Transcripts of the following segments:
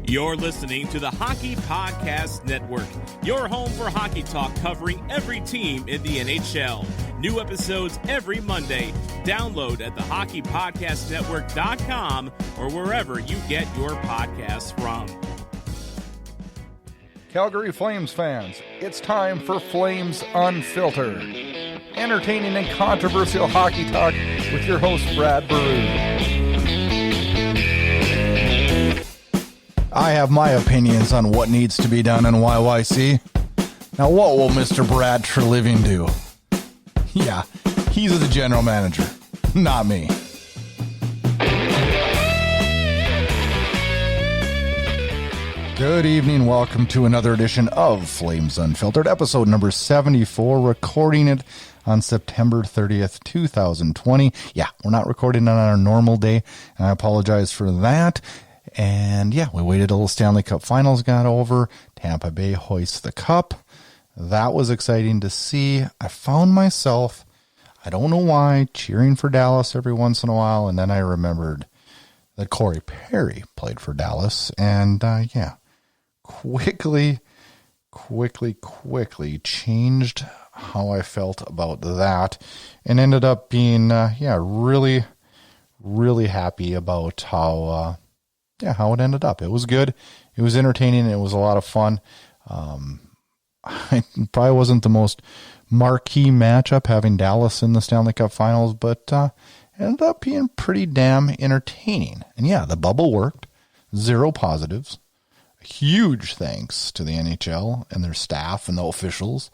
You're listening to the Hockey Podcast Network, your home for hockey talk covering every team in the NHL. New episodes every Monday. Download at thehockeypodcastnetwork.com or wherever you get your podcasts from. Calgary Flames fans, it's time for Flames Unfiltered. Entertaining and controversial hockey talk with your host, Brad Baru. I have my opinions on what needs to be done in YYC. Now, what will Mr. Brad Treliving do? Yeah, he's the general manager, not me. Good evening. Welcome to another edition of Flames Unfiltered, episode number 74, recording it on September 30th, 2020. Yeah, we're not recording on our normal day, and I apologize for that. And yeah, we waited till the Stanley Cup Finals got over. Tampa Bay hoists the cup. That was exciting to see. I found myself, I don't know why, cheering for Dallas every once in a while. And then I remembered that Corey Perry played for Dallas. And quickly changed how I felt about that. And ended up being, really, really happy about how it ended up. It was good. It was entertaining. It was a lot of fun. It probably wasn't the most marquee matchup having Dallas in the Stanley Cup Finals, but ended up being pretty damn entertaining. And yeah, the bubble worked. 0 positives. Huge thanks to the NHL and their staff and the officials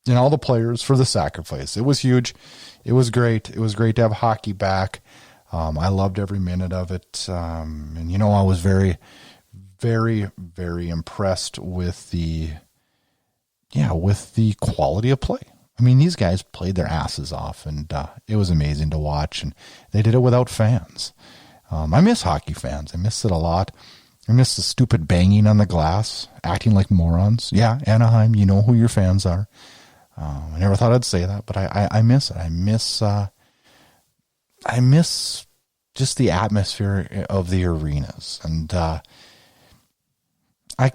and all the players for the sacrifice. It was huge. It was great. It was great to have hockey back. I loved every minute of it. I was very, very, very impressed with the quality of play. I mean, these guys played their asses off, and it was amazing to watch, and they did it without fans. I miss hockey fans. I miss it a lot. I miss the stupid banging on the glass, acting like morons. Yeah, Anaheim, you know who your fans are. I never thought I'd say that, but I miss it. I miss just the atmosphere of the arenas. And I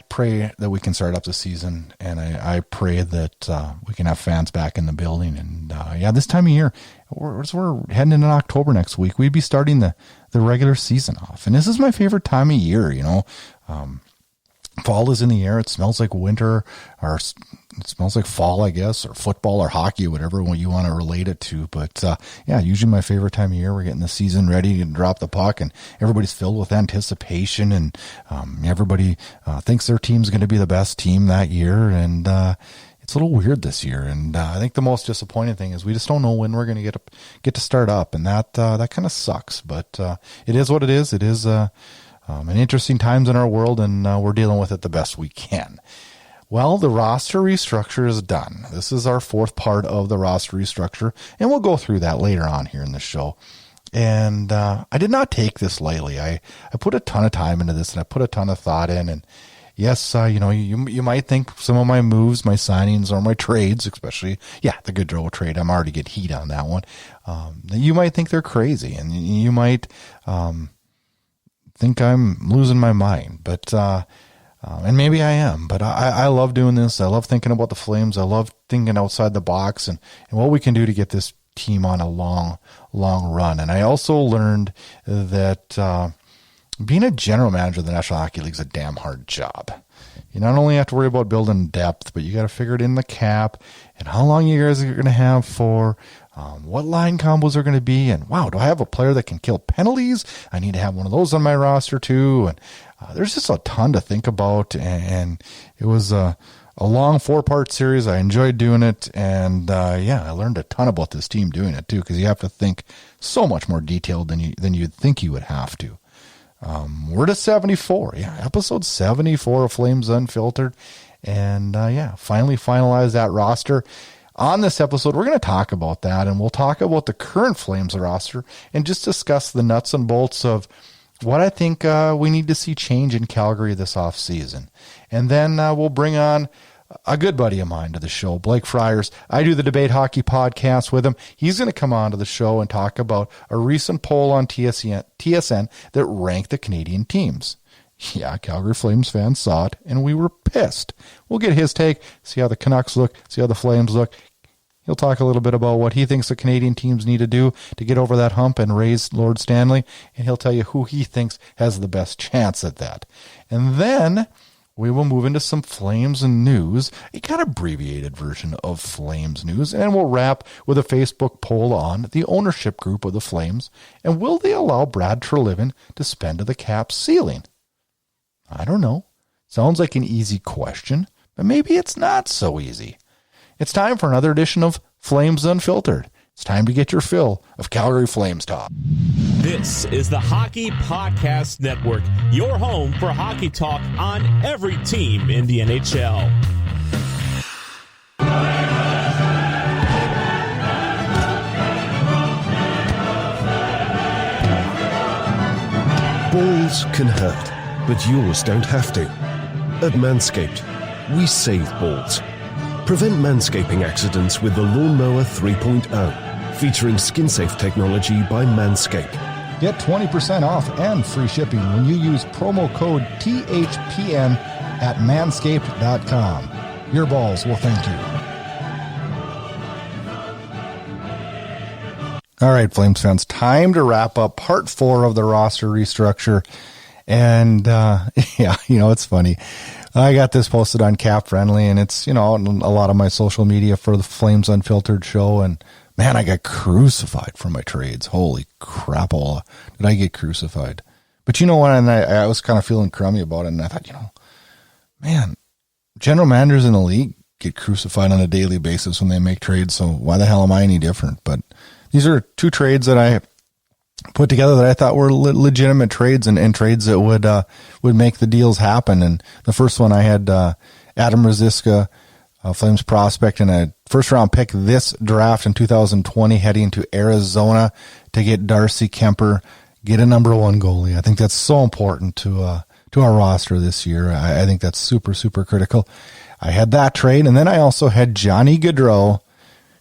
pray that we can start up the season, and I pray that we can have fans back in the building. And this time of year, we're heading into October next week. We'd be starting the regular season off. And this is my favorite time of year, Fall is in the air. It smells like winter, or it smells like fall, I guess, or football or hockey, whatever you want to relate it to. But usually my favorite time of year. We're getting the season ready to drop the puck, and everybody's filled with anticipation, and everybody thinks their team's going to be the best team that year. And it's a little weird this year. And I think the most disappointing thing is we just don't know when we're going to get to start up, and that kind of sucks. But it is what it is. It is an interesting times in our world, and we're dealing with it the best we can. Well, the roster restructure is done. This is our 4th part of the roster restructure, and we'll go through that later on here in the show. And I did not take this lightly. I put a ton of time into this, and I put a ton of thought in. And yes, you might think some of my moves, my signings, or my trades, especially, the Gaudreau trade, I'm already getting heat on that one. You might think they're crazy, and you might think I'm losing my mind, but and maybe I am, but I love doing this. I love thinking about the Flames. I love thinking outside the box and what we can do to get this team on a long run. And I also learned that being a general manager of the National Hockey League is a damn hard job. You not only have to worry about building depth, but you got to figure it in the cap and how long you guys are going to have for, what line combos are going to be. And wow, do I have a player that can kill penalties? I need to have one of those on my roster too. And there's just a ton to think about. And it was a long 4-part series. I enjoyed doing it. And I learned a ton about this team doing it too, because you have to think so much more detailed than you'd think you would have to. We're to 74. Episode 74 of Flames Unfiltered. And finally finalized that roster. On this episode, we're going to talk about that, and we'll talk about the current Flames roster and just discuss the nuts and bolts of what I think we need to see change in Calgary this offseason. And then we'll bring on a good buddy of mine to the show, Blake Friars. I do the Debate Hockey podcast with him. He's going to come on to the show and talk about a recent poll on TSN that ranked the Canadian teams. Yeah, Calgary Flames fans saw it, and we were pissed. We'll get his take, see how the Canucks look, see how the Flames look. He'll talk a little bit about what he thinks the Canadian teams need to do to get over that hump and raise Lord Stanley, and he'll tell you who he thinks has the best chance at that. And then we will move into some Flames news, a kind of abbreviated version of Flames news, and we'll wrap with a Facebook poll on the ownership group of the Flames, and will they allow Brad Treliving to spend to the cap ceiling? I don't know. Sounds like an easy question, but maybe it's not so easy. It's time for another edition of Flames Unfiltered. It's time to get your fill of Calgary Flames talk. This is the Hockey Podcast Network, your home for hockey talk on every team in the NHL. Balls can hurt, but yours don't have to. At Manscaped, we save balls. Prevent manscaping accidents with the Lawnmower 3.0, featuring skin-safe technology by Manscaped. Get 20% off and free shipping when you use promo code THPN at manscaped.com. Your balls will thank you. All right, Flames fans, time to wrap up part 4 of the roster restructure. And, it's funny. I got this posted on Cap Friendly, and it's, a lot of my social media for the Flames Unfiltered show. And man, I got crucified for my trades. Holy crapola. Did I get crucified? But you know what? And I was kind of feeling crummy about it. And I thought, man, general managers in the league get crucified on a daily basis when they make trades. So why the hell am I any different? But these are 2 trades that I put together that I thought were legitimate trades and trades that would make the deals happen. And the first one I had Adam Rosiska, Flames prospect, and a first-round pick this draft in 2020 heading to Arizona to get Darcy Kemper, get a number 1 goalie. I think that's so important to our roster this year. I think that's super, super critical. I had that trade, and then I also had Johnny Gaudreau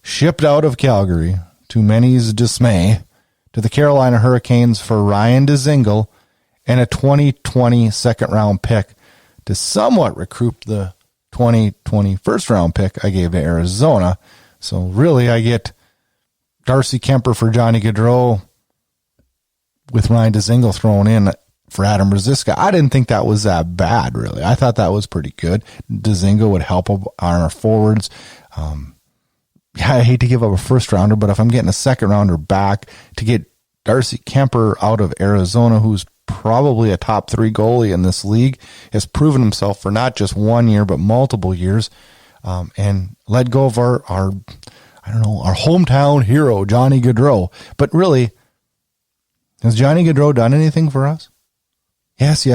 shipped out of Calgary, to many's dismay, to the Carolina Hurricanes for Ryan Dzingel and a 2020 second-round pick to somewhat recoup the 2020 first-round pick I gave to Arizona. So really, I get Darcy Kemper for Johnny Gaudreau with Ryan Dzingel thrown in for Adam Rosiska. I didn't think that was that bad, really. I thought that was pretty good. Dzingel would help on our forwards. I hate to give up a first-rounder, but if I'm getting a second-rounder back to get Darcy Kemper out of Arizona, who's probably a top 3 goalie in this league, has proven himself for not just 1 year, but multiple years, and let go of our hometown hero, Johnny Gaudreau. But really, has Johnny Gaudreau done anything for us? Yes.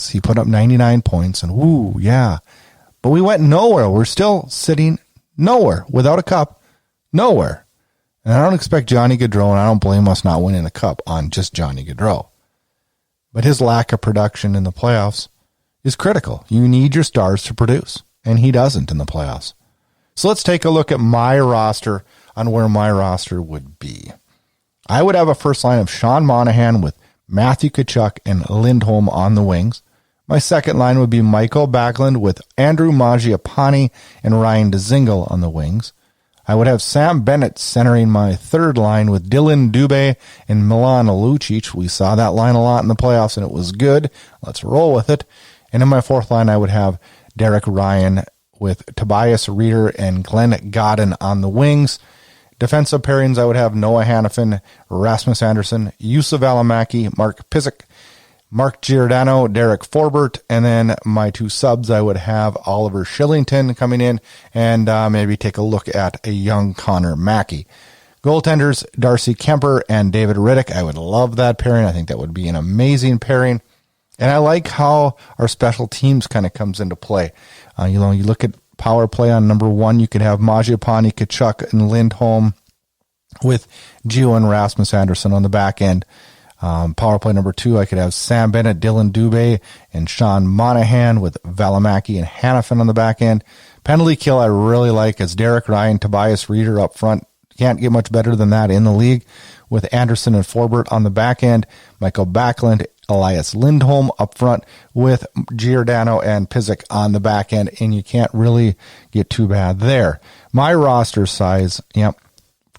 He put up 99 points, and woo, yeah. But we went nowhere. We're still sitting nowhere without a cup. Nowhere. And I don't expect Johnny Gaudreau, and I don't blame us not winning the cup on just Johnny Gaudreau. But his lack of production in the playoffs is critical. You need your stars to produce, and he doesn't in the playoffs. So let's take a look at my roster on where my roster would be. I would have a first line of Sean Monahan with Matthew Tkachuk and Lindholm on the wings. My second line would be Michael Backlund with Andrew Mangiapane and Ryan Dzingel on the wings. I would have Sam Bennett centering my third line with Dylan Dubé and Milan Lucic. We saw that line a lot in the playoffs, and it was good. Let's roll with it. And in my fourth line, I would have Derek Ryan with Tobias Reeder and Glenn Godden on the wings. Defensive pairings, I would have Noah Hannafin, Rasmus Andersson, Yusuf Alamaki, Mark Pysyk, Mark Giordano, Derek Forbert, and then my 2 subs, I would have Oliver Shillington coming in and maybe take a look at a young Connor Mackey. Goaltenders, Darcy Kemper and David Riddick. I would love that pairing. I think that would be an amazing pairing. And I like how our special teams kind of comes into play. You look at power play on number 1, you could have Mangiapane, Tkachuk, and Lindholm with Gio and Rasmus Andersson on the back end. Power play number 2, I could have Sam Bennett, Dylan Dubé, and Sean Monahan with Valimaki and Hannafin on the back end. Penalty kill I really like as Derek Ryan, Tobias Reeder up front. Can't get much better than that in the league with Anderson and Forbert on the back end. Michael Backlund, Elias Lindholm up front with Giordano and Pysyk on the back end, and you can't really get too bad there. My roster size,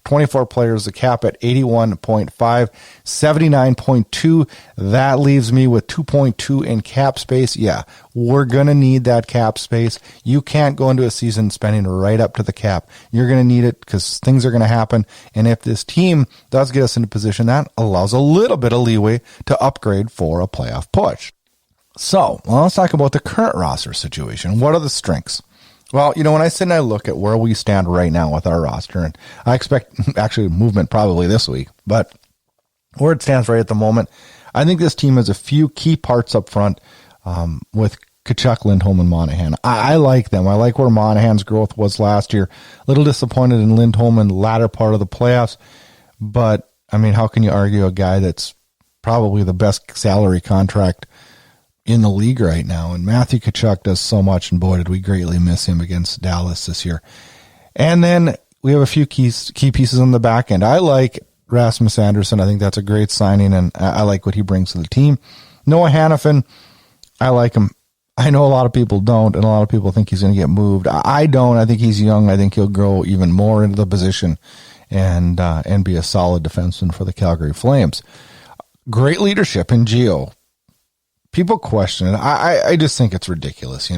24 players, the cap at 81.5, 79.2. That leaves me with 2.2 in cap space. Yeah, we're going to need that cap space. You can't go into a season spending right up to the cap. You're going to need it because things are going to happen. And if this team does get us into position, that allows a little bit of leeway to upgrade for a playoff push. So let's talk about the current roster situation. What are the strengths? Well, when I sit and I look at where we stand right now with our roster, and I expect actually movement probably this week, but where it stands right at the moment, I think this team has a few key parts up front with Tkachuk, Lindholm, and Monahan. I like them. I like where Monahan's growth was last year. A little disappointed in Lindholm in the latter part of the playoffs, but, how can you argue a guy that's probably the best salary contract in the league right now? And Matthew Tkachuk does so much, and boy, did we greatly miss him against Dallas this year. And then we have a few key pieces on the back end. I like Rasmus Andersson. I think that's a great signing, and I like what he brings to the team. Noah Hannafin, I like him. I know a lot of people don't, and a lot of people think he's going to get moved. I don't. I think he's young. I think he'll grow even more into the position and be a solid defenseman for the Calgary Flames. Great leadership in Gio. People question it. I just think it's ridiculous,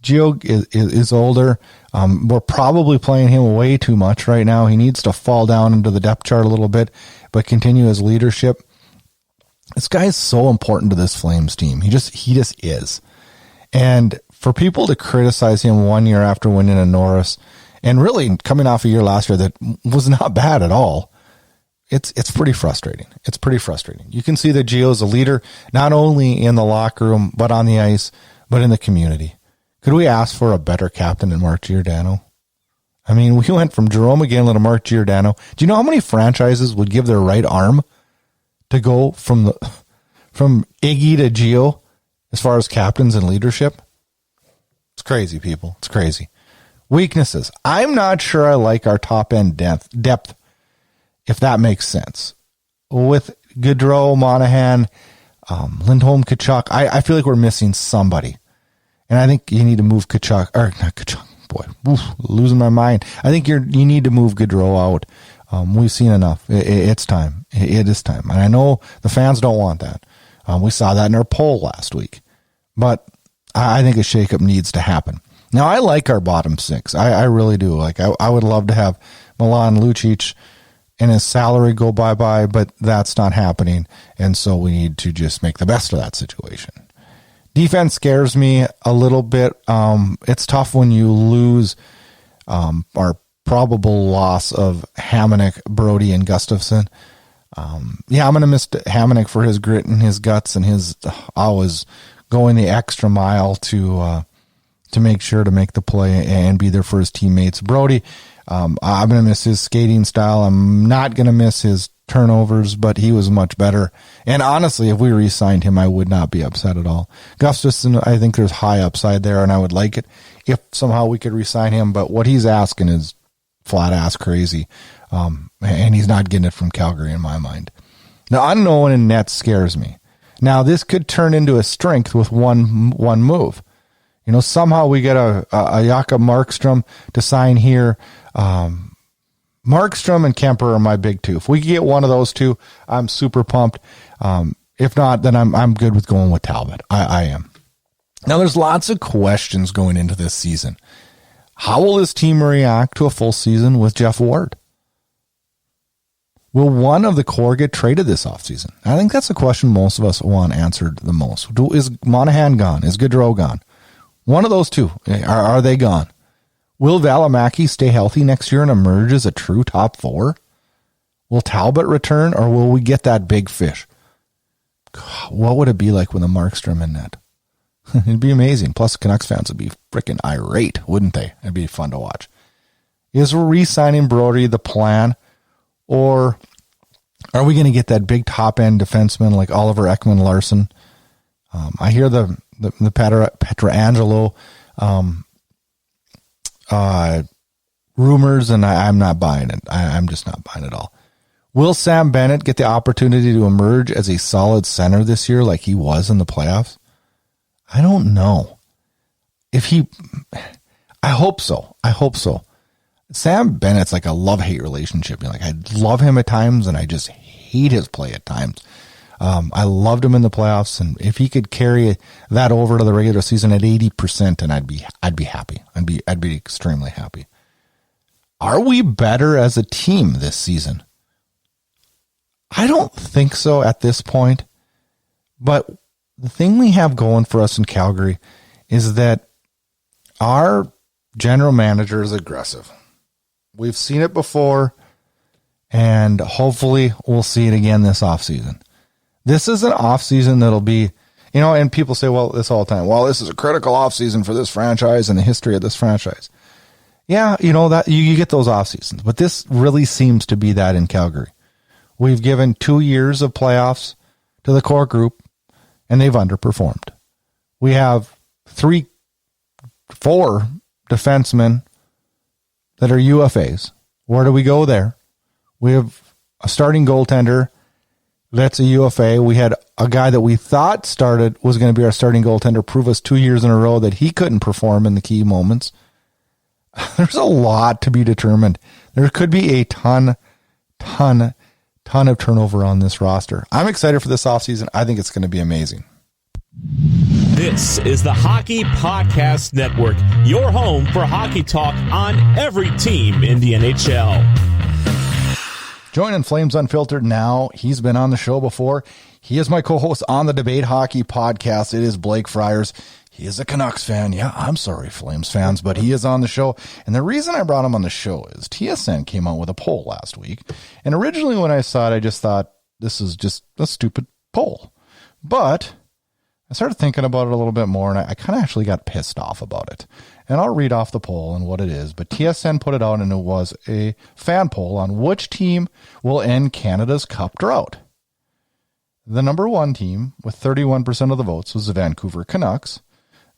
Gio is older. We're probably playing him way too much right now. He needs to fall down into the depth chart a little bit, but continue his leadership. This guy is so important to this Flames team. He just is. And for people to criticize him 1 year after winning a Norris, and really coming off a year last year that was not bad at all, it's pretty frustrating. It's pretty frustrating. You can see that Gio's a leader, not only in the locker room, but on the ice, but in the community. Could we ask for a better captain than Mark Giordano? We went from Jerome Iginla to Mark Giordano. Do you know how many franchises would give their right arm to go from Iggy to Gio as far as captains and leadership? It's crazy, people. It's crazy. Weaknesses. I'm not sure I like our top end depth, if that makes sense. With Gaudreau, Monahan, Lindholm, Tkachuk, I feel like we're missing somebody. And I think you need to move Tkachuk, or not Tkachuk, boy, losing my mind. I think you need to move Gaudreau out. We've seen enough. It's time. It is time. And I know the fans don't want that. We saw that in our poll last week. But I think a shakeup needs to happen. Now, I like our bottom six. I really do. I would love to have Milan Lucic and his salary go bye-bye, but that's not happening. And so we need to just make the best of that situation. Defense scares me a little bit. It's tough when you lose our probable loss of Hamonic, Brody, and Gustafsson. I'm going to miss Hamonic for his grit and his guts and his always going the extra mile to make sure to make the play and be there for his teammates. Brody, I'm going to miss his skating style. I'm not going to miss his turnovers, but he was much better. And honestly, if we re-signed him, I would not be upset at all. Gustafsson, I think there's high upside there, and I would like it if somehow we could re-sign him. But what he's asking is flat-ass crazy, and he's not getting it from Calgary in my mind. Now, unknown in net scares me. Now, this could turn into a strength with one move. Somehow we get a Jakob Markstrom to sign here. Markstrom and Kemper are my big two. If we get one of those two, I'm super pumped. If not, then I'm good with going with Talbot. I am. Now, there's lots of questions going into this season. How will this team react to a full season with Jeff Ward? Will one of the core get traded this offseason? I think that's the question most of us want answered the most. Is Monahan gone? Is Gaudreau gone? One of those two. Are they gone? Will Valimaki stay healthy next year and emerge as a true top four? Will Talbot return, or will we get that big fish? What would it be like with a Markstrom in net? It'd be amazing. Plus, Canucks fans would be freaking irate, wouldn't they? It'd be fun to watch. Is re-signing Brody the plan, or are we going to get that big top-end defenseman like Oliver Ekman-Larsson? I hear the Pietrangelo rumors, and I'm not buying it. I'm just not buying it all. Will Sam Bennett get the opportunity to emerge as a solid center this year like he was in the playoffs? I don't know. I hope so. Sam Bennett's like a love-hate relationship. Like, I love him at times, and I just hate his play at times. I loved him in the playoffs, and if he could carry that over to the regular season at 80%, and I'd be happy. I'd be extremely happy. Are we better as a team this season? I don't think so at this point. But the thing we have going for us in Calgary is that our general manager is aggressive. We've seen it before, and hopefully we'll see it again this offseason. This is an offseason that'll be, and people say, well, this all the time, well, this is a critical offseason for this franchise and the history of this franchise. Yeah, that you get those off seasons, but this really seems to be that in Calgary. We've given 2 years of playoffs to the core group, and they've underperformed. We have 4 defensemen that are UFAs. Where do we go there? We have a starting goaltender that's a UFA. We had a guy that we thought was going to be our starting goaltender prove us 2 years in a row that he couldn't perform in the key moments. There's a lot to be determined. There could be a ton of turnover on this roster. I'm excited for this offseason. I think it's going to be amazing. This is the Hockey Podcast Network, your home for hockey talk on every team in the NHL. Joining Flames Unfiltered now, he's been on the show before. He is my co-host on the Debate Hockey Podcast. It is Blake Friars. He is a Canucks fan. Yeah, I'm sorry, Flames fans, but he is on the show. And the reason I brought him on the show is TSN came out with a poll last week. And originally when I saw it, I just thought this is just a stupid poll. But I started thinking about it a little bit more, and I kind of actually got pissed off about it. And I'll read off the poll and what it is. But TSN put it out, and it was a fan poll on which team will end Canada's Cup drought. The number one team with 31% of the votes was the Vancouver Canucks.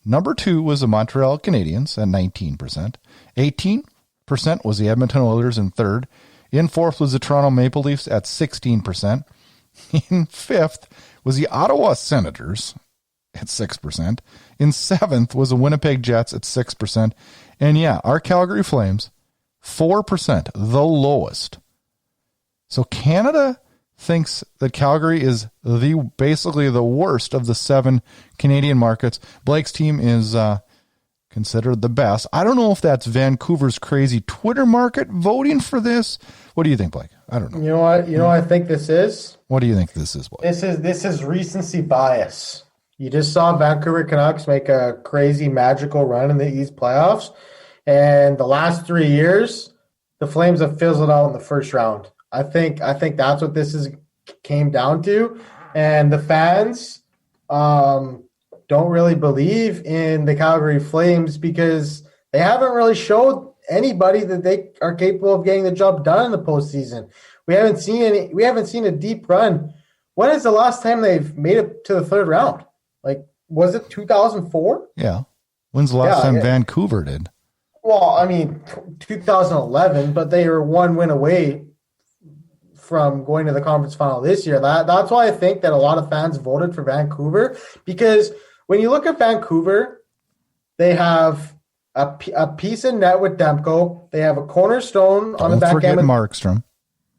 Number 2 was the Montreal Canadiens at 19%. 18% was the Edmonton Oilers in third. In fourth was the Toronto Maple Leafs at 16%. In fifth was the Ottawa Senators at 6%. In seventh was the Winnipeg Jets at 6%. And yeah, our Calgary Flames, 4%, the lowest. So Canada thinks that Calgary is basically the worst of the 7 Canadian markets. Blake's team is considered the best. I don't know if that's Vancouver's crazy Twitter market voting for this. What do you think, Blake? I don't know. You know what? I think this is? What do you think this is, Blake? This is recency bias. You just saw Vancouver Canucks make a crazy magical run in the East playoffs, and the last 3 years, the Flames have fizzled out in the first round. I think that's what this came down to, and the fans don't really believe in the Calgary Flames because they haven't really showed anybody that they are capable of getting the job done in the postseason. We haven't seen a deep run. When is the last time they've made it to the third round? Like, was it 2004? Yeah. When's the last time Vancouver did? Well, 2011, but they were 1 win away from going to the conference final this year. That's why I think that a lot of fans voted for Vancouver, because when you look at Vancouver, they have a piece of net with Demko. They have a cornerstone on the back end. Don't forget Markstrom.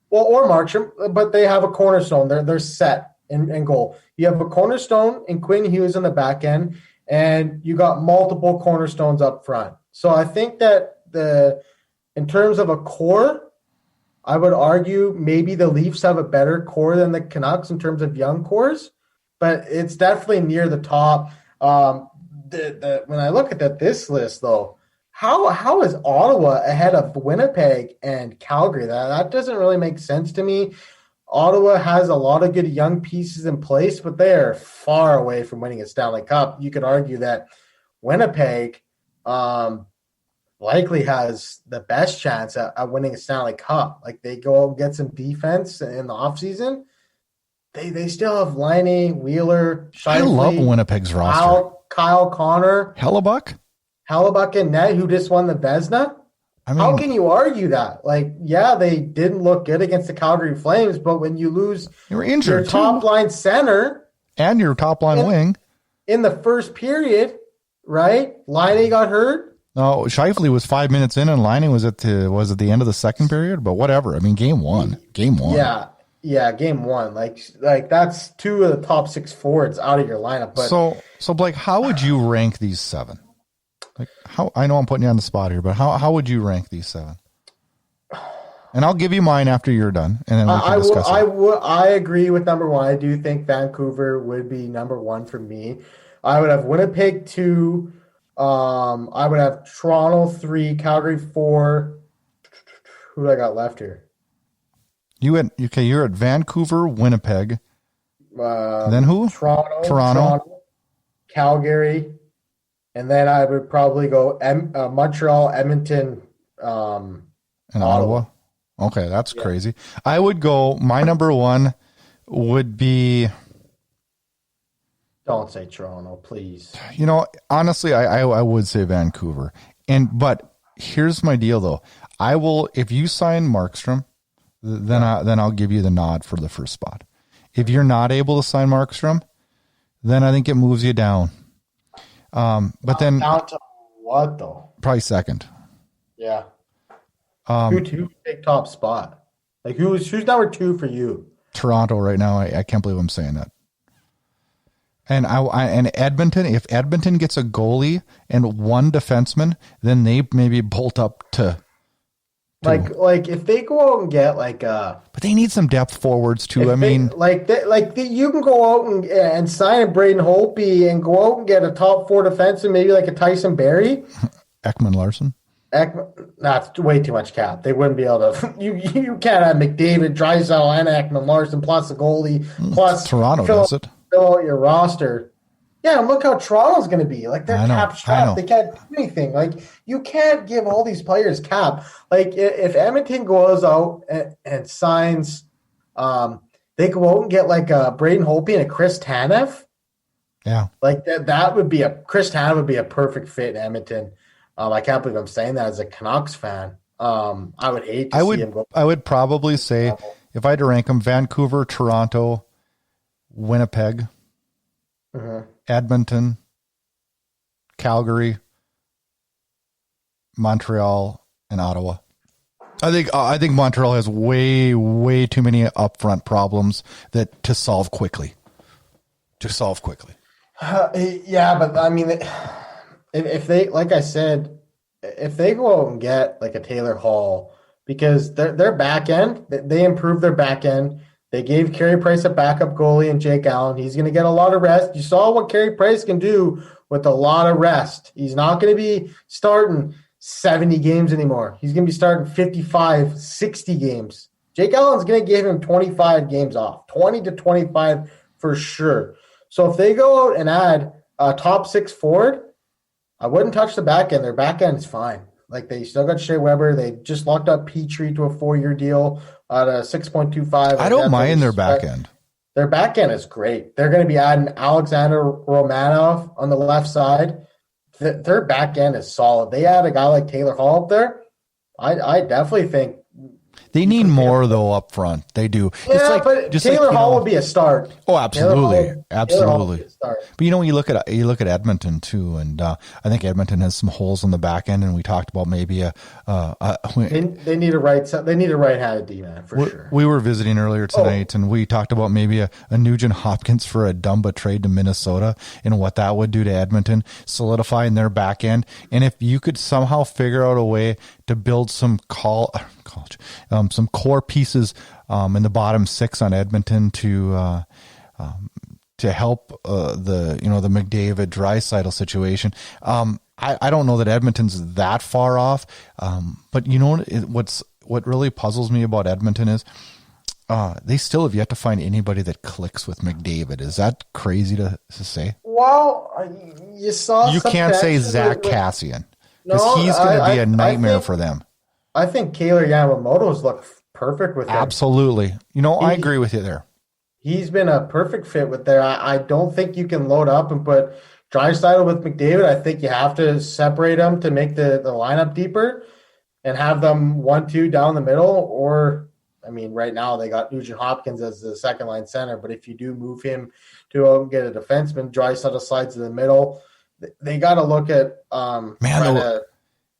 Well, or Markstrom, but they have a cornerstone. They're set in goal. You have a cornerstone in Quinn Hughes in the back end, and you got multiple cornerstones up front. So I think that in terms of a core, I would argue maybe the Leafs have a better core than the Canucks in terms of young cores, but it's definitely near the top. When I look at this list, though, how is Ottawa ahead of Winnipeg and Calgary? That doesn't really make sense to me. Ottawa has a lot of good young pieces in place, but they are far away from winning a Stanley Cup. You could argue that Winnipeg likely has the best chance at winning a Stanley Cup. Like, they go and get some defense in the offseason. They still have Laine, Wheeler, Scheifele, I love Winnipeg's roster. Kyle Connor. Hellebuck and net, who just won the Vezina. I mean, how can you argue that? Like, yeah, they didn't look good against the Calgary Flames, but when you lose you were injured your top line center and your top line wing in the first period, right? Laine got hurt. No, Scheifele was 5 minutes in, and Lining was at the end of the second period. But whatever. I mean, game one. Yeah, game one. Like that's two of the top 6 forwards out of your lineup. But so Blake, how would you rank these 7? Like, how? I know I'm putting you on the spot here, but how would you rank these 7? And I'll give you mine after you're done, and then we can discuss it. I agree with number 1. I do think Vancouver would be number 1 for me. I would have Winnipeg 2. I would have Toronto 3, Calgary 4. Who do I got left here? You're at Vancouver, Winnipeg. Then who? Toronto, Calgary, and then I would probably go Montreal, Edmonton, and Ottawa. Okay, that's crazy. I would go. My number 1 would be. Don't say Toronto, please. Honestly, I would say Vancouver. But here's my deal, though. I will, if you sign Markstrom, then I'll give you the nod for the first spot. If you're not able to sign Markstrom, then I think it moves you down. But then down to what though? Probably second. Yeah. Who take top spot? Like who's number 2 for you? Toronto right now. I can't believe I'm saying that. And and Edmonton, if Edmonton gets a goalie and 1 defenseman, then they maybe bolt up to like if they go out and get but they need some depth forwards too. You can go out and sign a Braden Holtby and go out and get a top 4 defenseman, maybe like a Tyson Barrie, Ekman Larson. That's way too much cap. They wouldn't be able to. You can't have McDavid, Draisaitl, and Ekman Larson plus a goalie plus Toronto does it. Fill out your roster. Yeah, and look how Toronto's going to be. Like, they're cap strapped. They can't do anything. Like, you can't give all these players cap. Like, if Edmonton goes out and signs, they go out and get like a Braden Holtby and a Chris Tanev. Yeah. Like, that would be Chris Tanev would be a perfect fit in Edmonton. I can't believe I'm saying that as a Canucks fan. I would hate to see him go. I would probably say, if I had to rank them, Vancouver, Toronto, Winnipeg, Edmonton, Calgary, Montreal, and Ottawa. I think Montreal has way too many upfront problems to solve quickly. Yeah, but I mean, if they, like I said, if they go out and get like a Taylor Hall, because their back end, they improved their back end. They gave Carey Price a backup goalie and Jake Allen. He's going to get a lot of rest. You saw what Carey Price can do with a lot of rest. He's not going to be starting 70 games anymore. He's going to be starting 55, 60 games. Jake Allen's going to give him 25 games off, 20 to 25 for sure. So if they go out and add a top 6 forward, I wouldn't touch the back end. Their back end is fine. Like, they still got Shea Weber. They just locked up Petrie to a 4-year deal at a 6.25. I don't mind their back end. Their back end is great. They're going to be adding Alexander Romanov on the left side. Their back end is solid. They add a guy like Taylor Hall up there. I definitely think they need more though up front. They do. Yeah, but Taylor Hall would be a start. Oh, absolutely, absolutely. But when you look at Edmonton too, and I think Edmonton has some holes on the back end, and we talked about maybe they need a right-handed D-man for sure. We were visiting earlier tonight, and we talked about maybe a Nugent Hopkins for a Dumba trade to Minnesota, and what that would do to Edmonton, solidifying their back end. And if you could somehow figure out a way to build some some core pieces in the bottom 6 on Edmonton to help the McDavid Draisaitl situation. I don't know that Edmonton's that far off, but you know what really puzzles me about Edmonton is they still have yet to find anybody that clicks with McDavid. Is that crazy to say? Well, you can't say Zach Kassian. Because he's going to be a nightmare for them. I think Kailer Yamamoto's looked perfect with him. Absolutely. I agree with you there. He's been a perfect fit with there. I don't think you can load up and put Draisaitl with McDavid. I think you have to separate them to make the lineup deeper. and have them 1-2 down the middle, or I mean, right now they got Nugent Hopkins as the second line center, but if you do move him to get a defenseman, Draisaitl slides to the middle. They got to look at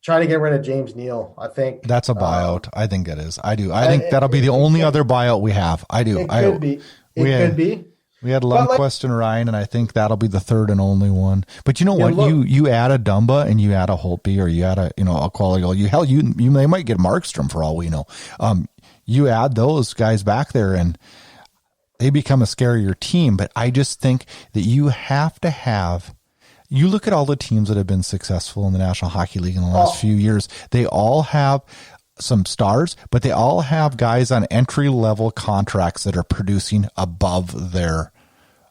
try to get rid of James Neal. I think that's a buyout. I think it is. I do. I think that'll be the only other buyout we have. I do. It could be. Could be. We had Lundqvist and Ryan, and I think that'll be the third and only one. But you know what? You add a Dumba and you add a Holtby, or you add a quality goal. They might get Markstrom for all we know. You add those guys back there, and they become a scarier team. But I just think that you have to have. You look at all the teams that have been successful in the National Hockey League in the last few years. They all have some stars, but they all have guys on entry-level contracts that are producing above their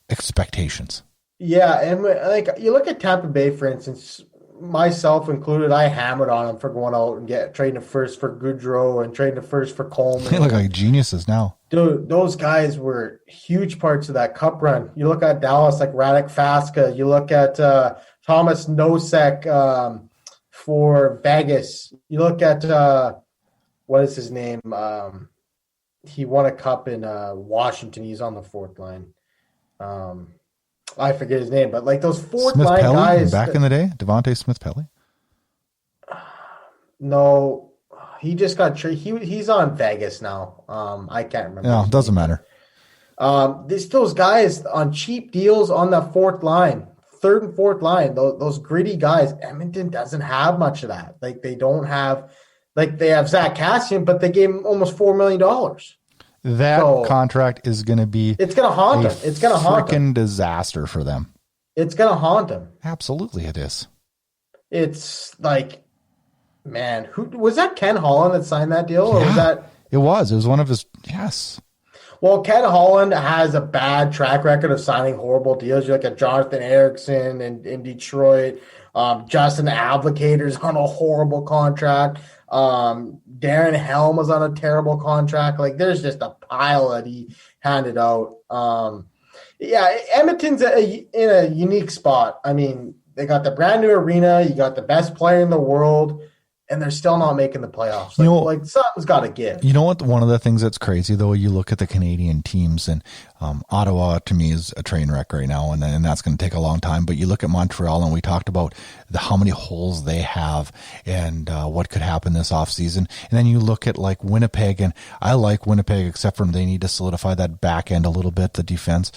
expectations. Yeah, and like you look at Tampa Bay, for instance, myself included, I hammered on them for going out and trading a first for Goudreau and trading a first for Coleman. They look like geniuses now. Dude, those guys were huge parts of that cup run. You look at Dallas, like Radek Faska. You look at Thomas Nosek for Vegas. You look at what is his name? He won a cup in Washington. He's on the fourth line. I forget his name, but like those fourth line guys back in the day, Devontae Smith-Pelly. No. He just got he's on Vegas now. I can't remember. No, it doesn't matter. Those guys on cheap deals on the fourth line, third and fourth line, those gritty guys. Edmonton doesn't have much of that. Like they don't have, like they have Zach Kassian, but they gave him almost $4 million. That contract is going to be. It's going to haunt them. It's going to haunt them. Freaking disaster for them. It's going to haunt them. Absolutely, it is. It's like. Man, who was that? Ken Holland that signed that deal, or was that? It was one of his. Yes. Well, Ken Holland has a bad track record of signing horrible deals. You look at Jonathan Erickson in Detroit. Justin Abdicator's on a horrible contract. Darren Helm was on a terrible contract. Like, there's just a pile that he handed out. Edmonton's in a unique spot. I mean, they got the brand new arena. You got the best player in the world. And they're still not making the playoffs. Something's got to give. You know what? One of the things that's crazy, though, you look at the Canadian teams, and Ottawa, to me, is a train wreck right now, and that's going to take a long time. But you look at Montreal, and we talked about how many holes they have and what could happen this offseason. And then you look at, like, Winnipeg, and I like Winnipeg, except for they need to solidify that back end a little bit, the defense.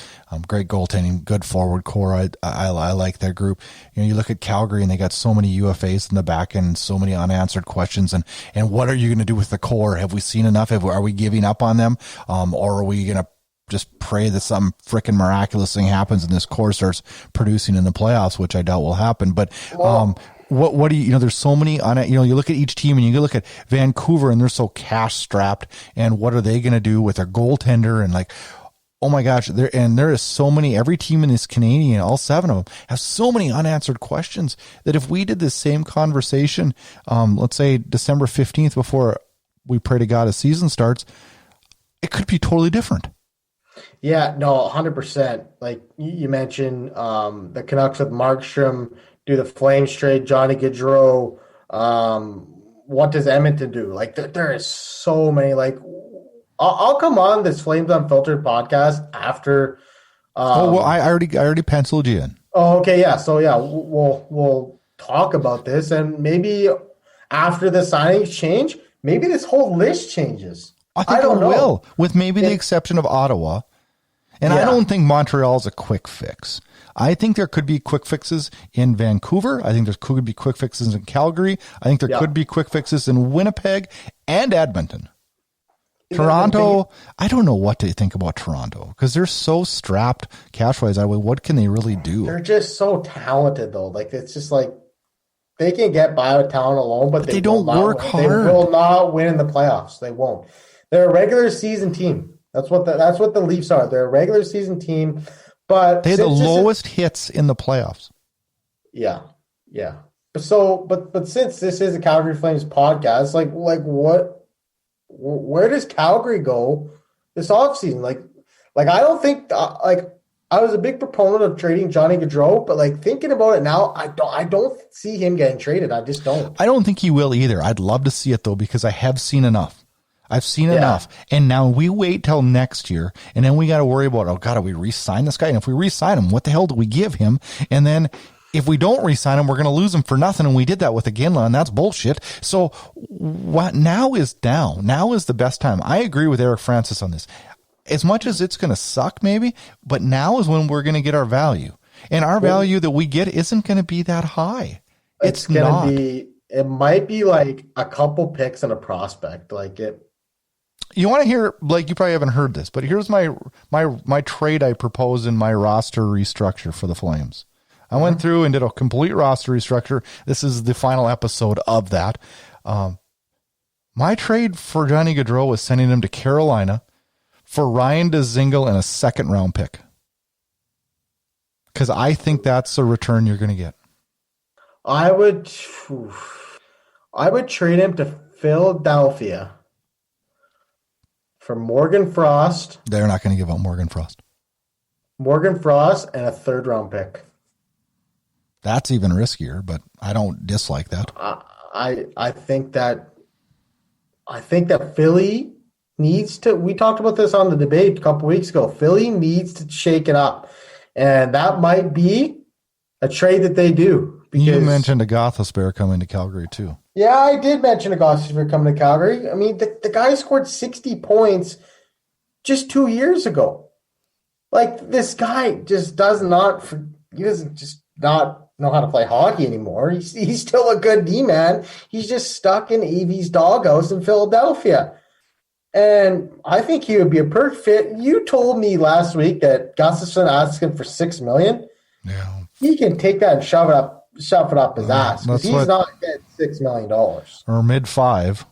Great goaltending, good forward core. I like their group. You look at Calgary, and they got so many UFAs in the back end, so many unanswered questions, and what are you going to do with the core? Have we seen enough? Are we giving up on them, or are we going to just pray that some freaking miraculous thing happens and this core starts producing in the playoffs, which I doubt will happen? But what do you there's so many on it. You look at each team, and you look at Vancouver, and they're so cash strapped, and what are they going to do with their goaltender? And like, oh my gosh, there is so many. Every team in this Canadian, all seven of them, have so many unanswered questions that if we did this same conversation, let's say December 15th, before we pray to God a season starts, it could be totally different. Yeah, no, 100%. Like you mentioned, the Canucks with Markstrom, do the Flames trade Johnny Gaudreau. What does Edmonton do? Like there is so many. Like I'll come on this Flames Unfiltered podcast after. I already penciled you in. Oh, okay, yeah. So yeah, we'll talk about this, and maybe after the signings change, maybe this whole list changes. I don't know. Will, with maybe the exception of Ottawa. And I don't think Montreal's a quick fix. I think there could be quick fixes in Vancouver. I think there could be quick fixes in Calgary. I think there could be quick fixes in Winnipeg and Edmonton. Toronto, I don't know what to think about Toronto because they're so strapped cash-wise. What can they really do? They're just so talented, though. Like, it's just like they can get by with talent alone, but they don't work hard. They will not win in the playoffs. They won't. They're a regular season team. That's what the Leafs are. They're a regular season team, but they had the lowest hits in the playoffs. Yeah. But since this is a Calgary Flames podcast, like what? Where does Calgary go this offseason? Like I don't think I was a big proponent of trading Johnny Gaudreau, but like thinking about it now, I don't see him getting traded. I just don't. I don't think he will either. I'd love to see it though, because I have seen enough. I've seen enough. And now we wait till next year, and then we got to worry about, oh God, do we re-sign this guy? And if we re-sign him, what the hell do we give him? And then if we don't re-sign him, we're going to lose him for nothing. And we did that with Iginla, and that's bullshit. So what now is down. Now is the best time. I agree with Eric Francis on this. As much as it's going to suck maybe, but now is when we're going to get our value. And our value that we get isn't going to be that high. It's going to be, it might be like a couple picks and a prospect. Like it. You want to hear, like, you probably haven't heard this, but here's my trade I proposed in my roster restructure for the Flames. I went through and did a complete roster restructure. This is the final episode of that. My trade for Johnny Gaudreau was sending him to Carolina for Ryan Dzingel and a second-round pick. Because I think that's a return you're going to get. I would trade him to Philadelphia for Morgan Frost. They're not going to give up Morgan Frost. Morgan Frost and a third-round pick. That's even riskier, but I don't dislike that. I think that Philly needs to. We talked about this on the debate a couple weeks ago. Philly needs to shake it up, and that might be a trade that they do. Because, you mentioned a Gostisbehere coming to Calgary too. Yeah, I did mention a Gostisbehere coming to Calgary. I mean, the guy scored 60 points just 2 years ago. Like, this guy just doesn't just not know how to play hockey anymore. He's still a good D-man. He's just stuck in AV's doghouse in Philadelphia. And I think he would be a perfect fit. You told me last week that Gustafsson asked him for $6 million. Yeah. He can take that and shove it up his ass. Because he's not getting $6 million. Or mid-5.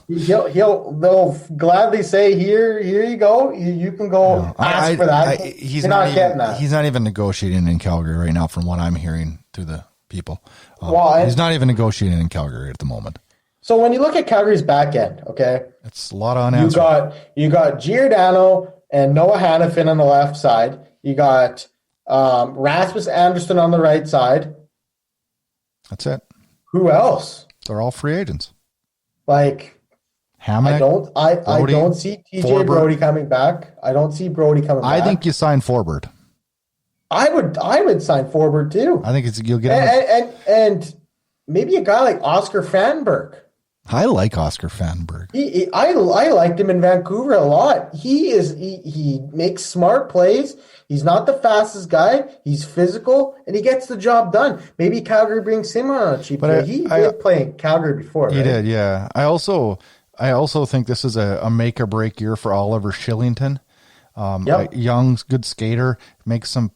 They'll gladly say, here you go. You can go ask for that. He's not getting that. He's not even negotiating in Calgary right now, from what I'm hearing through the people. He's not even negotiating in Calgary at the moment. So when you look at Calgary's back end, okay, it's a lot of unanswered. You got Giordano and Noah Hannafin on the left side. You got Rasmus Andersson on the right side. That's it. Who else? They're all free agents. Like, Hamonic, I don't see TJ Brody coming back. I don't see Brody coming back. I think you sign Forbert. I would sign Forbert too. I think you'll get and maybe a guy like Oscar Fanberg. I like Oscar Fanberg. I liked him in Vancouver a lot. He makes smart plays. He's not the fastest guy. He's physical, and he gets the job done. Maybe Calgary brings him on a cheap trade. He did play in Calgary before, right? He did, yeah. I also think this is a make or break year for Oliver Shillington. A young, good skater, makes some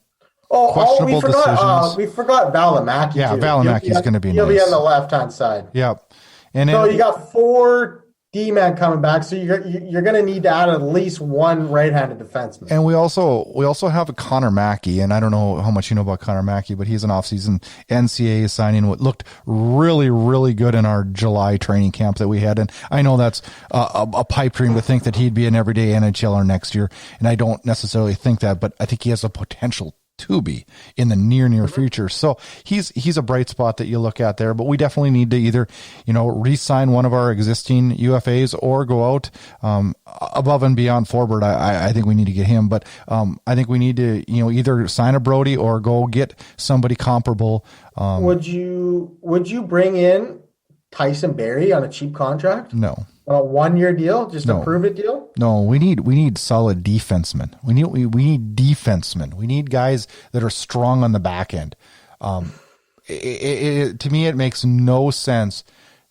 questionable decisions. We forgot Valimaki. Yeah, Valimaki's going to be nice. He'll be on the left-hand side. Yep. So you got 4 D-man coming back, so you're going to need to add at least one right-handed defenseman. And we also have a Connor Mackey, and I don't know how much you know about Connor Mackey, but he's an off-season NCAA signing. What looked really, really good in our July training camp that we had, and I know that's a pipe dream to think that he'd be an everyday NHLer next year, and I don't necessarily think that, but I think he has the potential to be in the near future. So he's a bright spot that you look at there, but we definitely need to either, re-sign one of our existing UFAs or go out above and beyond Forbert. I think we need to get him, but I think we need to, either sign a Brody or go get somebody comparable. Would you bring in Tyson Barrie on a cheap contract? No. On a 1-year deal, just a prove-it deal? No, we need solid defensemen. We need defensemen. We need guys that are strong on the back end. To me, it makes no sense.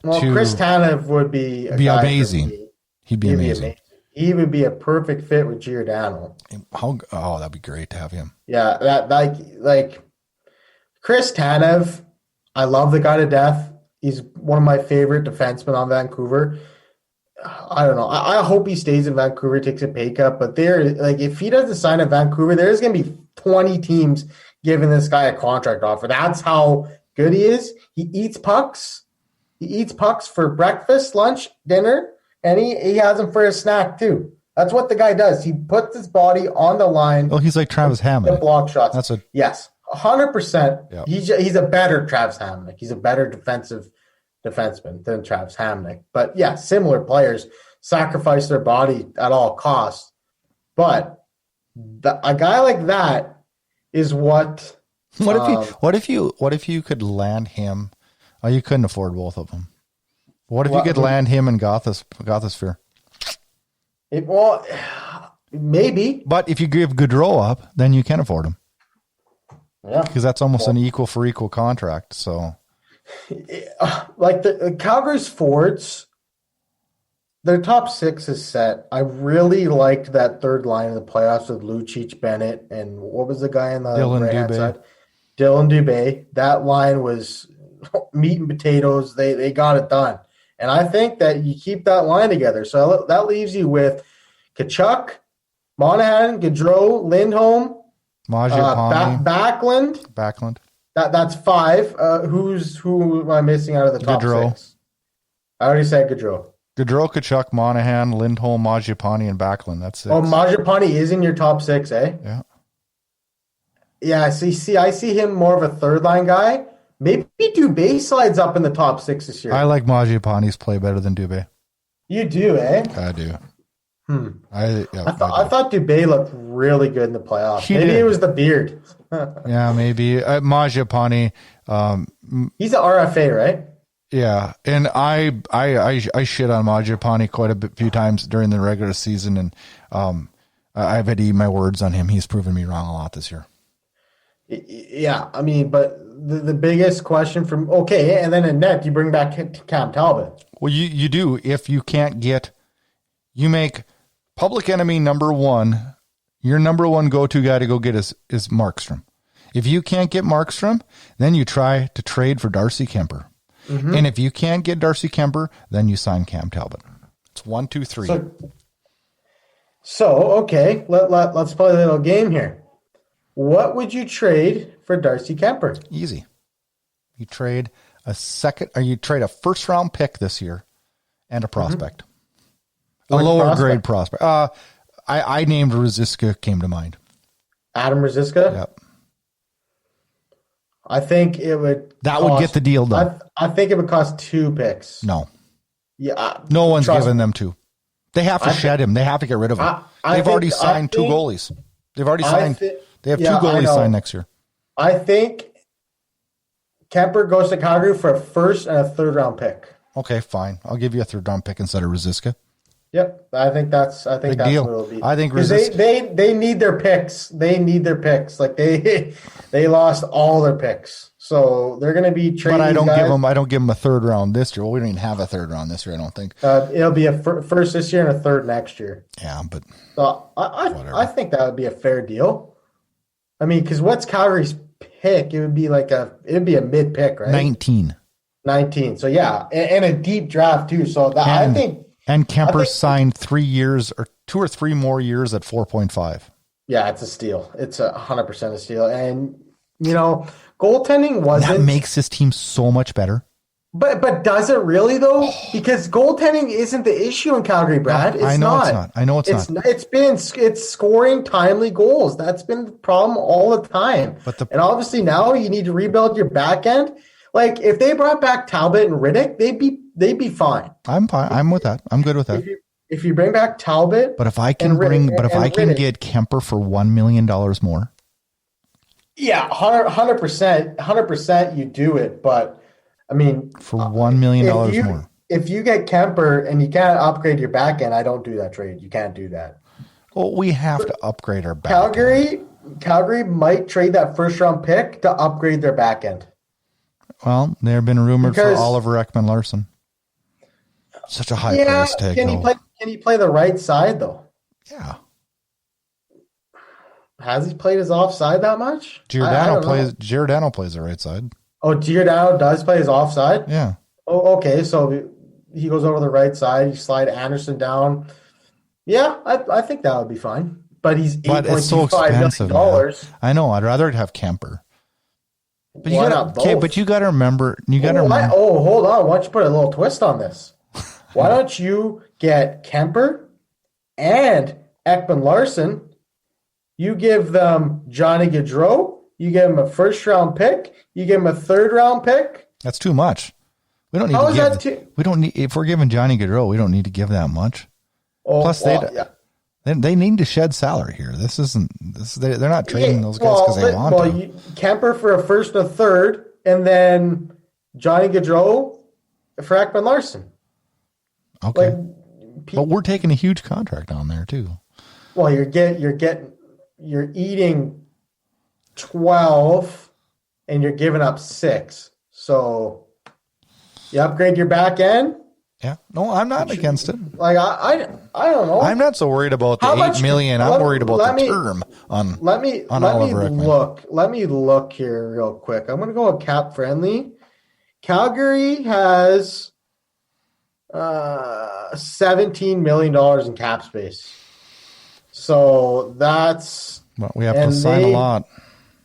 Well, Chris Tanev would be amazing. He'd be amazing. He would be a perfect fit with Giordano. That'd be great to have him. Yeah, that like Chris Tanev. I love the guy to death. He's one of my favorite defensemen on Vancouver. I don't know. I hope he stays in Vancouver, takes a pay cut. But if he doesn't sign in Vancouver, there's going to be 20 teams giving this guy a contract offer. That's how good he is. He eats pucks. He eats pucks for breakfast, lunch, dinner, and he has them for his snack too. That's what the guy does. He puts his body on the line. Oh, he's like Travis to Hamonic. block shots. That's a yes, 100%. Yep. He's a better Travis Hamonic. He's a better defenseman than Travis Hamonic. But yeah, similar players sacrifice their body at all costs. But a guy like that is what. What if you could land him? Oh, you couldn't afford both of them. What if you could land him in Gothosphere? Maybe. But if you give Gaudreau up, then you can afford him. Yeah, because that's almost an equal for equal contract. So, like the Calgary's forwards, their top six is set. I really liked that third line in the playoffs with Lucic, Bennett, and what was the guy on the right-hand side? Dylan Dubé. That line was meat and potatoes. They got it done. And I think that you keep that line together. So that leaves you with Tkachuk, Monahan, Gaudreau, Lindholm, Backlund. That's five. Who am I missing out of the top six? I already said Gaudreau. Gaudreau, Tkachuk, Monahan, Lindholm, Mangiapane, and Backlund. That's it. Oh, Mangiapane is in your top six, eh? Yeah. Yeah, see, I see him more of a third line guy. Maybe Dubé slides up in the top six this year. I like Mangiapane's play better than Dubé. You do, eh? I do. I thought Dubé looked really good in the playoffs. Maybe it was the beard. Yeah, maybe. Mangiapane. He's an RFA, right? Yeah, and I shit on Mangiapane quite a few times during the regular season, and I've had to eat my words on him. He's proven me wrong a lot this year. Yeah, I mean, but the biggest question and then in net, you bring back Cam Talbot. Well, you do. If you can't get, you make public enemy number one, your number one go-to guy to go get is Markstrom. If you can't get Markstrom, then you try to trade for Darcy Kemper. Mm-hmm. And if you can't get Darcy Kemper, then you sign Cam Talbot. It's 1, 2, 3. So okay, let's play a little game here. What would you trade for Darcy Kemper? Easy. You trade a first round pick this year and a prospect. Mm-hmm. A lower grade prospect. I named Ruzicka, came to mind. Adam Ruzicka? Yep. I think it would would get the deal done. I think it would cost 2 picks. No. Yeah. No one's given them 2. They have to shed him. They have to get rid of him. They've already signed 2 goalies. They've already signed. They have 2 goalies signed next year. I think Kemper goes to Calgary for a first and a third round pick. Okay, fine. I'll give you a third round pick instead of Ruzicka. Yep, I think that's deal. what it'll be. I think they need their picks. They need their picks. Like they lost all their picks, so they're going to be trading. But I don't give them a third round this year. Well, we don't even have a third round this year. I don't think it'll be a first this year and a third next year. Yeah, but so I think that would be a fair deal. I mean, because what's Calgary's pick? It would be a mid pick, right? 19. So yeah, and a deep draft too. So I think. And Kemper signed 3 years or 2 or 3 more years at 4.5. Yeah, it's a steal. It's 100% a steal. And, goaltending wasn't... That makes this team so much better. But does it really, though? Because goaltending isn't the issue in Calgary, Brad. It's I know it's not. I know it's not. It's scoring timely goals. That's been the problem all the time. And obviously now you need to rebuild your back end. Like, if they brought back Talbot and Riddick, they'd be fine. I'm fine. I'm with that. I'm good with that. If you bring back Talbot, but if I can get Kemper for $1 million more, yeah, 100%, you do it. But I mean, for $1 million more, if you get Kemper and you can't upgrade your back end, I don't do that trade. You can't do that. Well, we have to upgrade our back end. Calgary might trade that first round pick to upgrade their back end. Well, there have been rumored for Oliver Ekman-Larsson. Such a high price tag. Can he play the right side though? Yeah. Has he played his offside that much? Giordano plays the right side. Oh, Giordano does play his offside? Yeah. Oh, okay. So he goes over the right side. You slide Anderson down. Yeah, I think that would be fine. But it's so expensive. I know. I'd rather have Kemper. But you got to remember. Hold on. Why don't you put a little twist on this? Why don't you get Kemper and Ekman Larson. You give them Johnny Gaudreau. You give him a first-round pick. You give him a third-round pick. That's too much. We don't need How to is give. that too? We don't need. If we're giving Johnny Gaudreau, we don't need to give that much. Oh, Plus, they need to shed salary here. This isn't. They're not trading those guys because they want to. Kemper for a first and a third, and then Johnny Gaudreau for Ekman Larson. Okay, but we're taking a huge contract on there too. Well, you're eating 12, and you're giving up 6. So you upgrade your back end. Yeah, no, I'm not against it. Like I don't know. I'm not so worried about the $8 million. I'm worried about the term on. Let me look. Let me look here real quick. I'm going to go with cap friendly. Calgary has $17 million in cap space. So that's we have to sign a lot.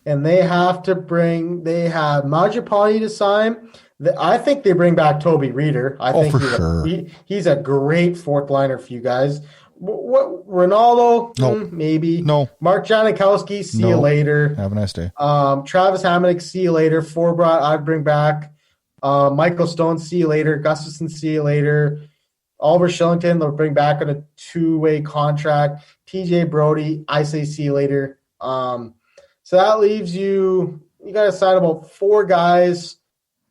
And they have Majapani to sign. I think they bring back Toby Reeder. I think he's a great fourth liner for you guys. What Ronaldo? Nope. Maybe. No. Mark Janikowski, see you later. Have a nice day. Travis Hamonic, see you later. Forbrat, I'd bring back. Michael Stone, see you later. Gustafson, see you later. Oliver Shillington, they'll bring back on a 2-way contract. TJ Brody, I say see you later. So that leaves you got to sign about 4 guys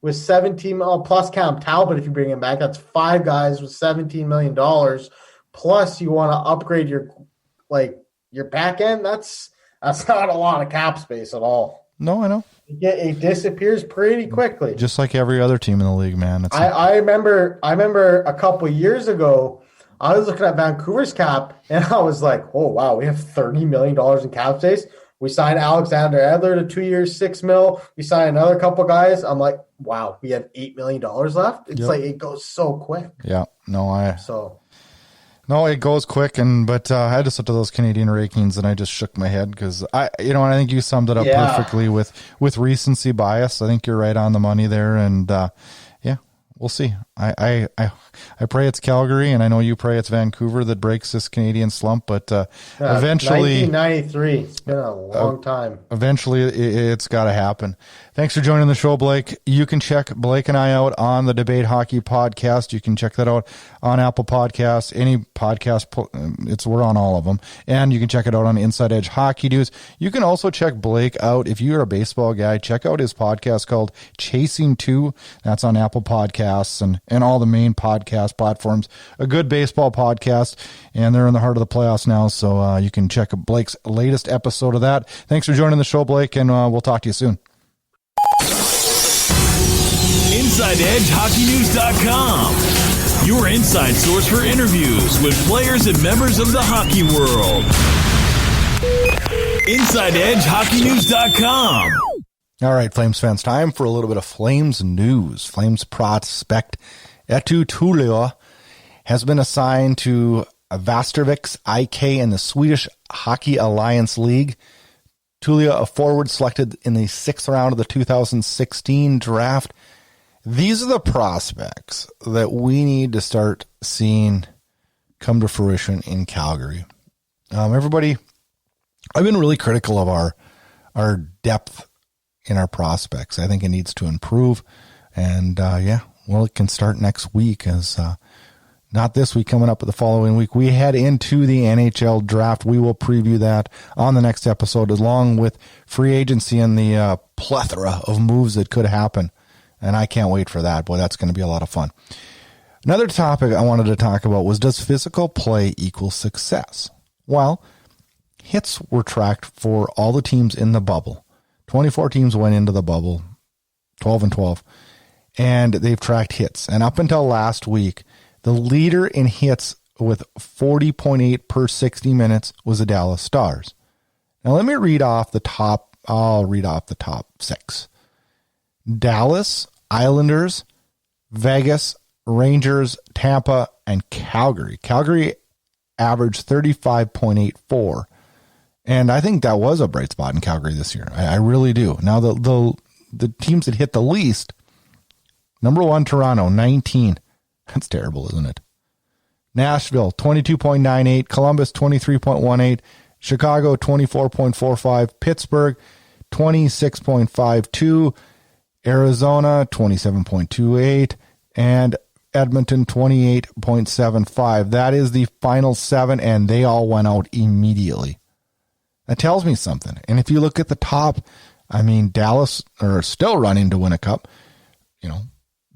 with 17 plus Cam Talbot. If you bring him back, that's 5 guys with $17 million. Plus you want to upgrade your back end. That's not a lot of cap space at all. No, I know. It disappears pretty quickly. Just like every other team in the league, man. I remember a couple of years ago, I was looking at Vancouver's cap, and I was like, oh, wow, we have $30 million in cap space. We signed Alexander Edler to 2 years, $6 million. We signed another couple guys. I'm like, wow, we have $8 million left. It's like it goes so quick. Yeah, no, it goes quick, but I had to sit to those Canadian rankings, and I just shook my head because I think you summed it up perfectly with recency bias. I think you're right on the money there, and we'll see. I pray it's Calgary, and I know you pray it's Vancouver that breaks this Canadian slump, but eventually 1993. It's been a long time. Eventually it's got to happen. Thanks for joining the show, Blake. You can check Blake and I out on the Debate Hockey podcast. You can check that out on Apple Podcasts, any podcast. We're on all of them. And you can check it out on Inside Edge Hockey News. You can also check Blake out. If you're a baseball guy, check out his podcast called Chasing 2. That's on Apple Podcasts and all the main podcast platforms. A good baseball podcast, and they're in the heart of the playoffs now, so you can check Blake's latest episode of that. Thanks for joining the show, Blake, and we'll talk to you soon. InsideEdgeHockeyNews.com, your inside source for interviews with players and members of the hockey world. InsideEdgeHockeyNews.com. All right, Flames fans, time for a little bit of Flames news. Flames prospect Eetu Tuulola has been assigned to Västerviks IK in the Swedish Hockey Alliance League. Tuulola, a forward selected in the 6th round of the 2016 draft. These are the prospects that we need to start seeing come to fruition in Calgary. Everybody, I've been really critical of our depth in our prospects. I think it needs to improve. And it can start next week as not this week, coming up the following week. We head into the NHL draft. We will preview that on the next episode, along with free agency and the plethora of moves that could happen. And I can't wait for that. Boy, that's going to be a lot of fun. Another topic I wanted to talk about was, does physical play equal success? Well, hits were tracked for all the teams in the bubble. 24 teams went into the bubble, 12-12, and they've tracked hits. And up until last week, the leader in hits with 40.8 per 60 minutes was the Dallas Stars. Now let me read off the top. I'll read off the top 6. Dallas, Islanders, Vegas, Rangers, Tampa, and Calgary. Calgary averaged 35.84. And I think that was a bright spot in Calgary this year. I really do. Now, the teams that hit the least, number 1, Toronto, 19. That's terrible, isn't it? Nashville, 22.98. Columbus, 23.18. Chicago, 24.45. Pittsburgh, 26.52. Arizona, 27.28. And Edmonton, 28.75. That is the final 7, and they all went out immediately. That tells me something. And if you look at the top, I mean, Dallas are still running to win a cup. You know,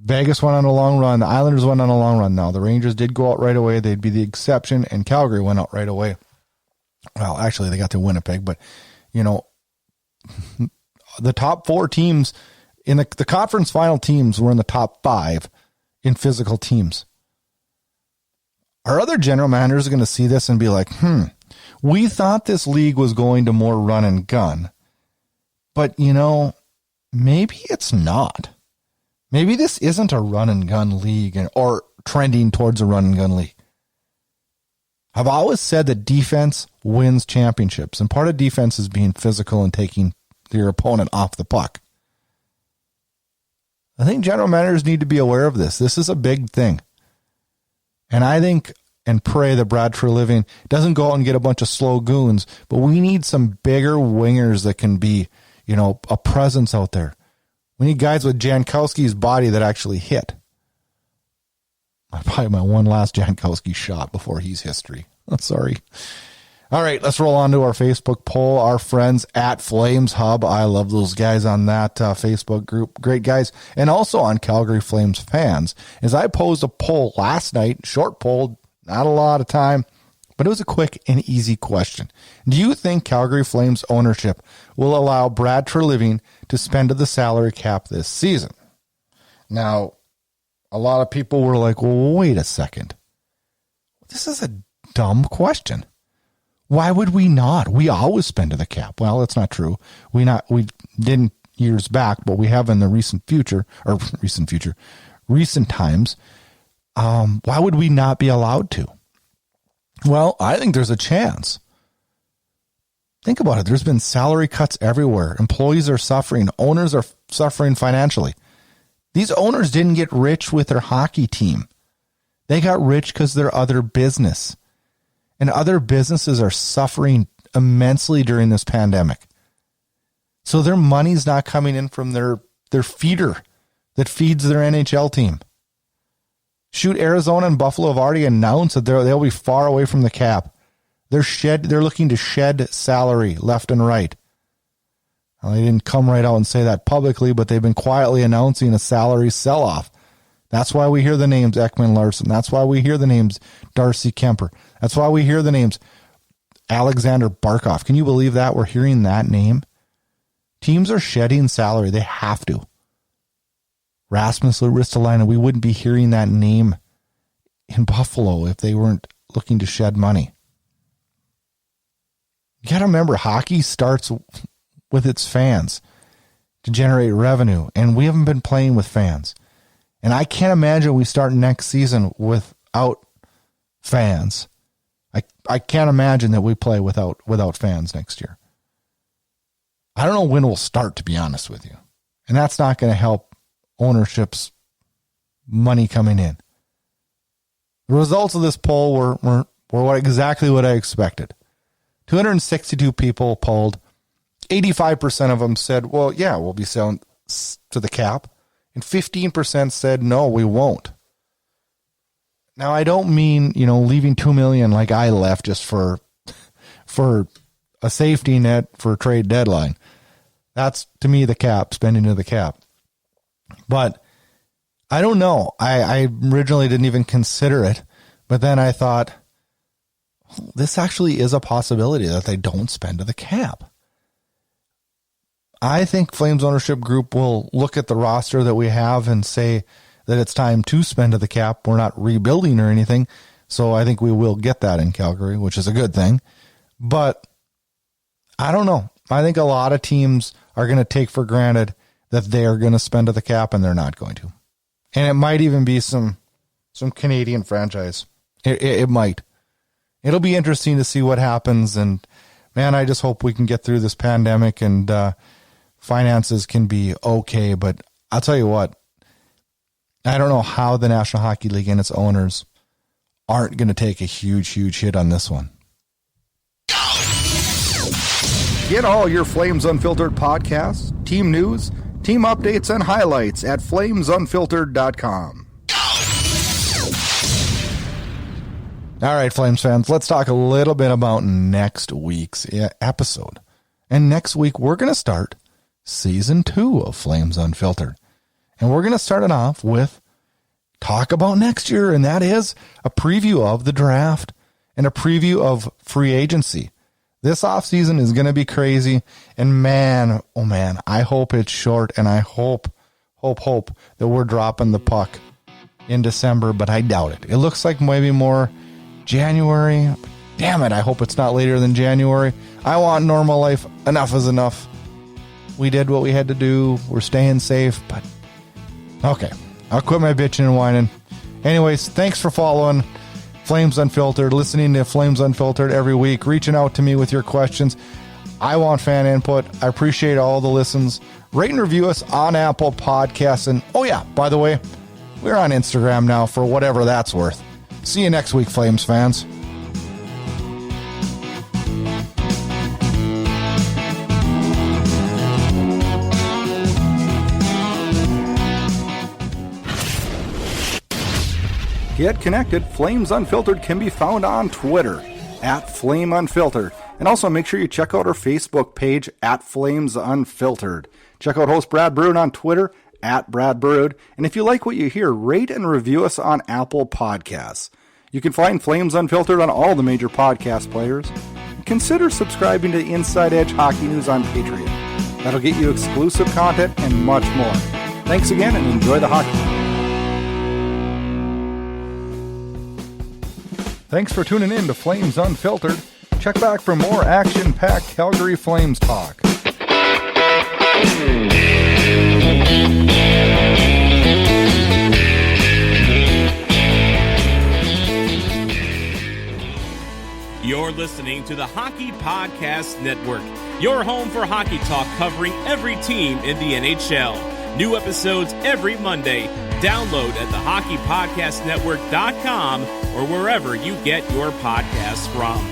Vegas went on a long run. The Islanders went on a long run. Now, the Rangers did go out right away. They'd be the exception, and Calgary went out right away. Well, actually, they got to Winnipeg, but, you know, the top 4 teams in the conference final teams were in the top 5 in physical teams. Our other general managers are going to see this and be like, we thought this league was going to more run and gun, but, you know, maybe it's not. Maybe this isn't a run and gun league or trending towards a run and gun league. I've always said that defense wins championships, and part of defense is being physical and taking your opponent off the puck. I think general managers need to be aware of this. This is a big thing. And I think and pray that Brad Treliving doesn't go out and get a bunch of slow goons, but we need some bigger wingers that can be, you know, a presence out there. We need guys with Jankowski's body that actually hit. Probably my one last Jankowski shot before he's history. I'm sorry. All right, let's roll on to our Facebook poll. Our friends at Flames Hub. I love those guys on that Facebook group. Great guys. And also on Calgary Flames fans. As I posed a poll last night, short poll, not a lot of time, but it was a quick and easy question. Do you think Calgary Flames ownership will allow Brad Treliving to spend to the salary cap this season? Now, a lot of people were like, well, wait a second. This is a dumb question. Why would we not? We always spend to the cap. Well, that's not true. We didn't years back, but we have in the recent times. Why would we not be allowed to? Well, I think there's a chance. Think about it. There's been salary cuts everywhere. Employees are suffering. Owners are suffering financially. These owners didn't get rich with their hockey team. They got rich because they're other business. And other businesses are suffering immensely during this pandemic. So their money's not coming in from their feeder that feeds their NHL team. Shoot, Arizona and Buffalo have already announced that they'll be far away from the cap. They're looking to shed salary left and right. Well, they didn't come right out and say that publicly, but they've been quietly announcing a salary sell-off. That's why we hear the names Ekman Larson. That's why we hear the names Darcy Kemper. That's why we hear the names Alexander Barkov. Can you believe that? We're hearing that name. Teams are shedding salary. They have to. Rasmus Ristolainen, we wouldn't be hearing that name in Buffalo if they weren't looking to shed money. You got to remember, hockey starts with its fans to generate revenue, and we haven't been playing with fans. And I can't imagine we start next season without fans. I can't imagine that we play without fans next year. I don't know when we'll start, to be honest with you. And that's not going to help ownership's money coming in. The results of this poll were exactly what I expected. 262 people polled. 85% of them said, well, yeah, we'll be selling to the cap. And 15% said, no, we won't. Now, I don't mean, leaving $2 million like I left just for a safety net for a trade deadline. That's, to me, the cap, spending to the cap. But I don't know. I originally didn't even consider it. But then I thought, this actually is a possibility that they don't spend to the cap. I think Flames ownership group will look at the roster that we have and say that it's time to spend to the cap. We're not rebuilding or anything. So I think we will get that in Calgary, which is a good thing. But I don't know. I think a lot of teams are going to take for granted that they are going to spend to the cap, and they're not going to. And it might even be some Canadian franchise. It might. It'll be interesting to see what happens. And man, I just hope we can get through this pandemic and finances can be okay. But I'll tell you what, I don't know how the National Hockey League and its owners aren't going to take a huge hit on this one. Get all your Flames Unfiltered podcasts, team news, team updates, and highlights at flamesunfiltered.com. All right, Flames fans, let's talk a little bit about next week's episode. And next week, we're going to start Season 2 of Flames Unfiltered. And we're going to start it off with talk about next year, and that is a preview of the draft and a preview of free agency. This offseason is going to be crazy, and man, oh man, I hope it's short, and I hope that we're dropping the puck in December, but I doubt it. It looks like maybe more January. Damn it, I hope it's not later than January. I want normal life. Enough is enough. We did what we had to do. We're staying safe, but okay. I'll quit my bitching and whining. Anyways, thanks for following Flames Unfiltered, listening to Flames Unfiltered every week, reaching out to me with your questions. I want fan input. I appreciate all the listens. Rate and review us on Apple Podcasts. And oh yeah, by the way, we're on Instagram now for whatever that's worth. See you next week, Flames fans. Get connected. Flames Unfiltered can be found on Twitter at Flame Unfiltered. And also make sure you check out our Facebook page at Flames Unfiltered. Check out host Brad Brood on Twitter at Brad Brood. And if you like what you hear, rate and review us on Apple Podcasts. You can find Flames Unfiltered on all the major podcast players. Consider subscribing to Inside Edge Hockey News on Patreon. That'll get you exclusive content and much more. Thanks again and enjoy the hockey. Thanks for tuning in to Flames Unfiltered. Check back for more action-packed Calgary Flames talk. You're listening to the Hockey Podcast Network, your home for hockey talk covering every team in the NHL. New episodes every Monday. Download at thehockeypodcastnetwork.com or wherever you get your podcasts from.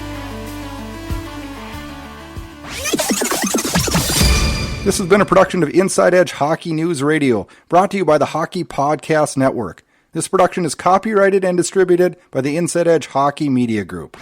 This has been a production of Inside Edge Hockey News Radio, brought to you by the Hockey Podcast Network. This production is copyrighted and distributed by the Inside Edge Hockey Media Group.